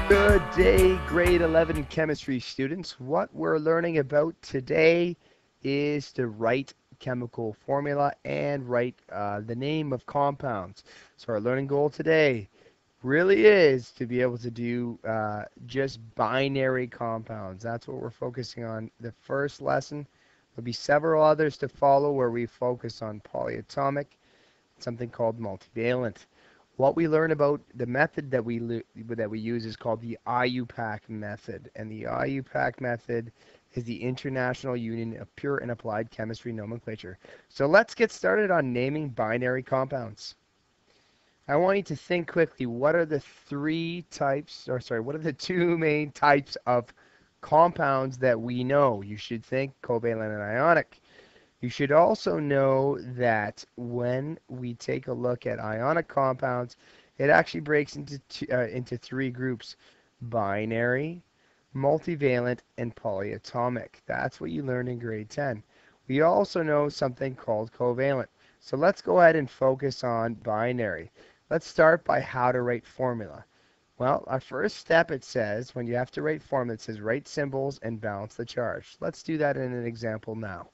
Good day, grade 11 chemistry students. What we're learning about today is to write chemical formula and write the name of compounds. So our learning goal today really is to be able to do just binary compounds. That's what we're focusing on. The first lesson, there'll be several others to follow where we focus on polyatomic, something called multivalent. What we learn about the method that we use is called the IUPAC method, and the IUPAC method is the International Union of Pure and Applied Chemistry Nomenclature. So let's get started on naming binary compounds. I want you to think quickly. What are the what are the two main types of compounds that we know? You should think covalent and ionic. You should also know that when we take a look at ionic compounds, it actually breaks into three groups: binary, multivalent, and polyatomic. That's what you learned in grade 10. We also know something called covalent. So let's go ahead and focus on binary. Let's start by how to write formula. Well, our first step, it says, when you have to write formula, it says write symbols and balance the charge. Let's do that in an example now.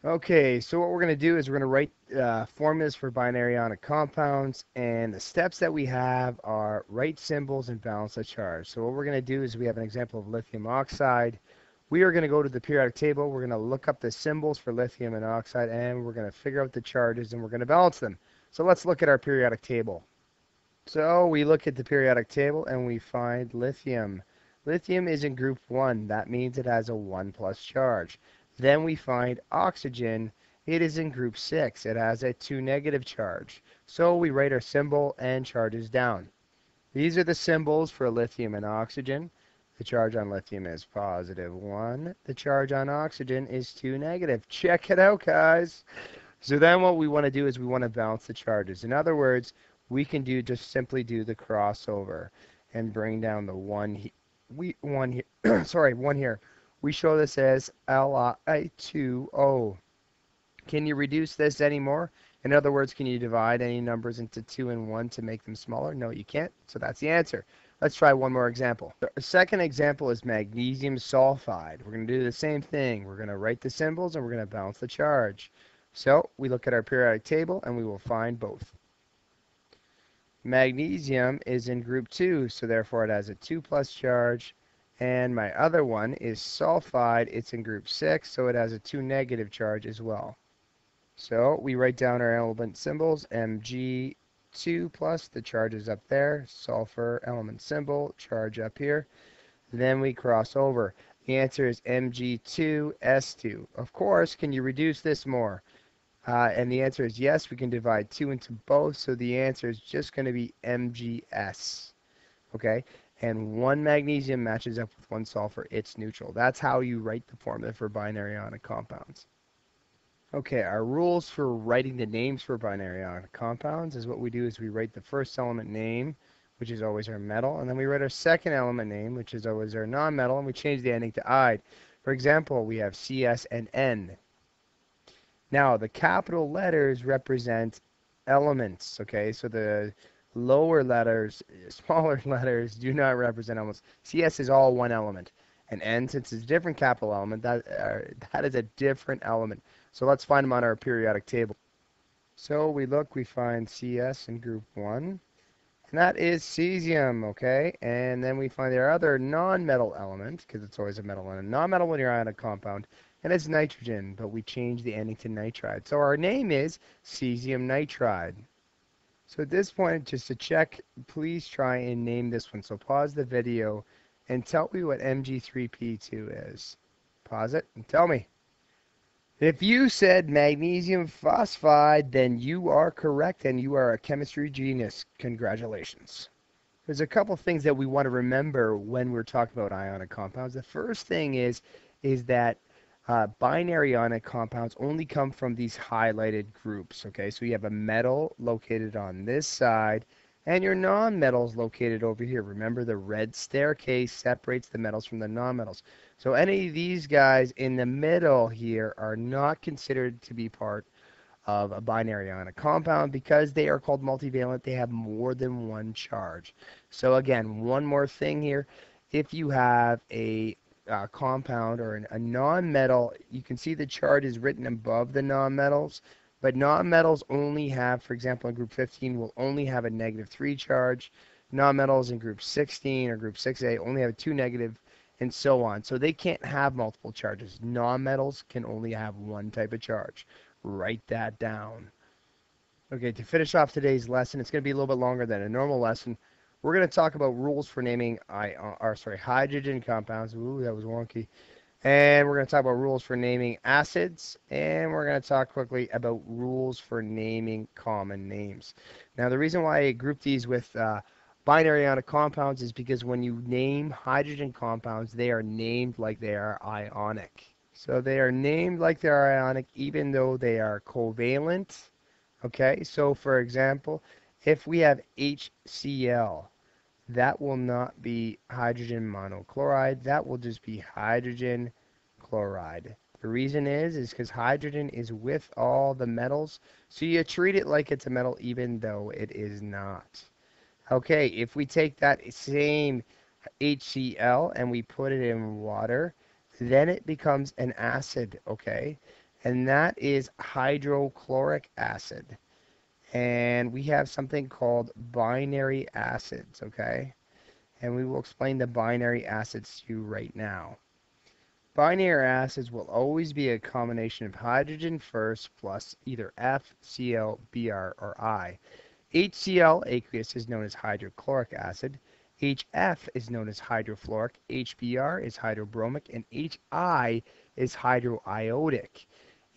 Okay, so what we're going to do is we're going to write formulas for binary ionic compounds, and the steps that we have are write symbols and balance the charge. So what we're going to do is we have an example of lithium oxide. We are going to go to the periodic table. We're going to look up the symbols for lithium and oxide, and we're going to figure out the charges, and we're going to balance them. So let's look at our periodic table. So we look at the periodic table, and we find lithium. Lithium is in group 1. That means it has a 1 plus charge. Then we find oxygen. It is in group 6. It has a 2 negative charge. So we write our symbol and charges down. These are the symbols for lithium and oxygen. The charge on lithium is positive 1. The charge on oxygen is 2 negative. Check it out, guys. So then what we want to do is we want to balance the charges. In other words, we can just simply do the crossover and bring down the 1 here. Sorry, 1 here. We show this as Li2O. Can you reduce this anymore? In other words, can you divide any numbers into 2 and 1 to make them smaller? No, you can't. So that's the answer. Let's try one more example. The second example is magnesium sulfide. We're going to do the same thing. We're going to write the symbols and we're going to balance the charge. So we look at our periodic table and we will find both. Magnesium is in group 2, so therefore it has a 2 plus charge. And my other one is sulfide. It's in group 6, so it has a 2 negative charge as well. So we write down our element symbols, Mg2 plus, the charge is up there, sulfur element symbol, charge up here. Then we cross over. The answer is Mg2S2. Of course, can you reduce this more? And the answer is yes, we can divide 2 into both, so the answer is just going to be Mgs. Okay? And 1 magnesium matches up with 1 sulfur. It's neutral. That's how you write the formula for binary ionic compounds. Okay, our rules for writing the names for binary ionic compounds is what we do is we write the first element name, which is always our metal, and then we write our second element name, which is always our non-metal, and we change the ending to "ide." For example, we have CS and N. Now, the capital letters represent elements, okay? So the lower letters, smaller letters, do not represent elements. CS is all one element. And N, since it's a different capital element, that is a different element. So let's find them on our periodic table. So we find CS in group 1. And that is cesium, okay? And then we find our other non-metal element, because it's always a metal and a non-metal when you're on a compound, and it's nitrogen, but we change the ending to nitride. So our name is cesium nitride. So at this point, just to check, please try and name this one. So pause the video and tell me what Mg3P2 is. Pause it and tell me. If you said magnesium phosphide, then you are correct and you are a chemistry genius. Congratulations. There's a couple things that we want to remember when we're talking about ionic compounds. The first thing is that binary ionic compounds only come from these highlighted groups, okay? So you have a metal located on this side, and your non-metals located over here. Remember, the red staircase separates the metals from the non-metals. So any of these guys in the middle here are not considered to be part of a binary ionic compound. Because they are called multivalent, they have more than one charge. So again, one more thing here. If you have a compound or a non-metal, you can see the charge is written above the non-metals, but non-metals only have, for example, in group 15 will only have a -3 charge. Non-metals in group 16 or group 6A only have a 2 negative, and so on. So they can't have multiple charges. Non-metals can only have one type of charge. Write that down. Okay, to finish off today's lesson, it's going to be a little bit longer than a normal lesson. We're going to talk about rules for naming hydrogen compounds. Ooh, that was wonky. And we're going to talk about rules for naming acids, and we're going to talk quickly about rules for naming common names. Now, the reason why I group these with binary ionic compounds is because when you name hydrogen compounds, they are named like they are ionic. So they are named like they are ionic even though they are covalent. Okay, so for example, if we have HCl, that will not be hydrogen monochloride. That will just be hydrogen chloride. The reason is because hydrogen is with all the metals, so you treat it like it's a metal even though it is not. Okay, if we take that same HCl and we put it in water, then it becomes an acid, okay? And that is hydrochloric acid. And we have something called binary acids, okay? And we will explain the binary acids to you right now. Binary acids will always be a combination of hydrogen first plus either F, Cl, Br, or I. HCl, aqueous, is known as hydrochloric acid. HF is known as hydrofluoric. HBr is hydrobromic. And HI is hydroiodic.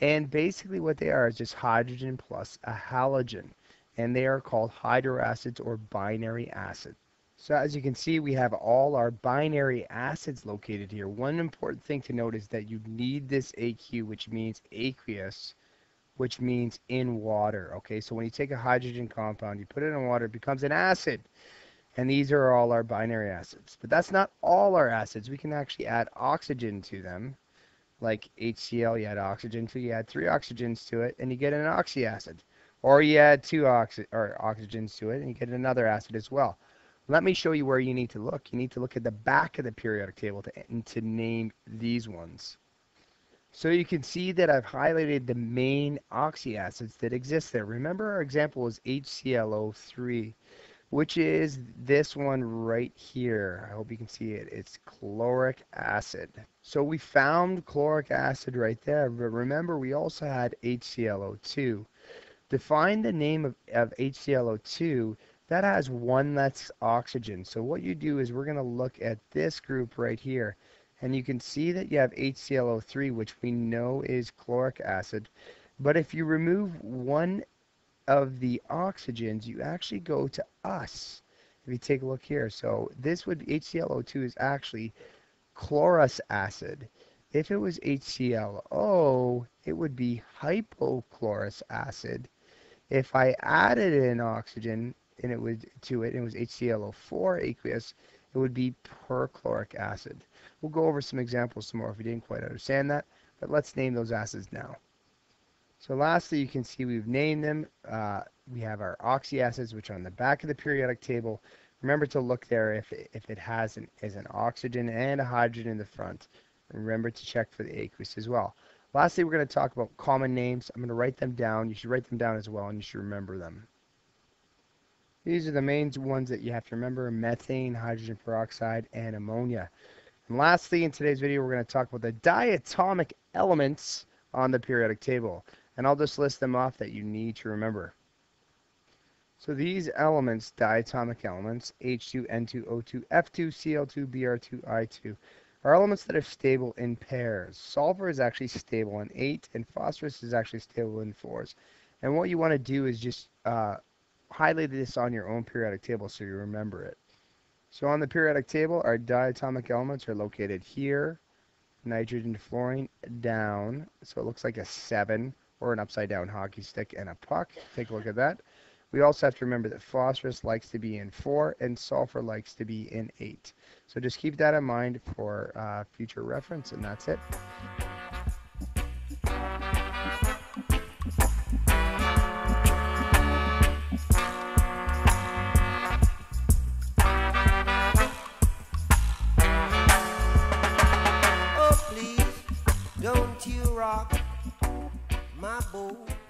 And basically what they are is just hydrogen plus a halogen. And they are called hydroacids or binary acids. So as you can see, we have all our binary acids located here. One important thing to note is that you need this AQ, which means aqueous, which means in water. Okay, so when you take a hydrogen compound, you put it in water, it becomes an acid. And these are all our binary acids. But that's not all our acids. We can actually add oxygen to them. Like HCl, you add oxygen to, you add 3 oxygens to it, and you get an oxyacid. Or you add 2 oxygens to it, and you get another acid as well. Let me show you where you need to look. You need to look at the back of the periodic table to name these ones. So you can see that I've highlighted the main oxyacids that exist there. Remember our example was HClO3, which is this one right here. I hope you can see it. It's chloric acid. So we found chloric acid right there, but remember we also had HClO2. To find the name of HClO2, that has one less oxygen. So what you do is we're going to look at this group right here. And you can see that you have HClO3, which we know is chloric acid. But if you remove one of the oxygens, you actually go to us. If you take a look here. So this would be HClO2 is actually chlorous acid. If it was HClO, it would be hypochlorous acid. If I added an oxygen and it was HClO4 aqueous, it would be perchloric acid. We'll go over some examples some more if you didn't quite understand that, but let's name those acids now. So lastly, you can see we've named them. We have our oxyacids, which are on the back of the periodic table. Remember to look there if it has an oxygen and a hydrogen in the front. Remember to check for the aqueous as well. Lastly, we're going to talk about common names. I'm going to write them down. You should write them down as well, and you should remember them. These are the main ones that you have to remember: methane, hydrogen peroxide, and ammonia. And lastly, in today's video, we're going to talk about the diatomic elements on the periodic table. And I'll just list them off that you need to remember. So these elements, diatomic elements, H2, N2, O2, F2, Cl2, Br2, I2, are elements that are stable in pairs. Sulfur is actually stable in 8, and phosphorus is actually stable in 4s. And what you want to do is just highlight this on your own periodic table so you remember it. So on the periodic table, our diatomic elements are located here. Nitrogen to fluorine down, so it looks like a 7 or an upside down hockey stick and a puck. Take a look at that. We also have to remember that phosphorus likes to be in 4 and sulfur likes to be in 8. So just keep that in mind for future reference, and that's it. you rock my boat.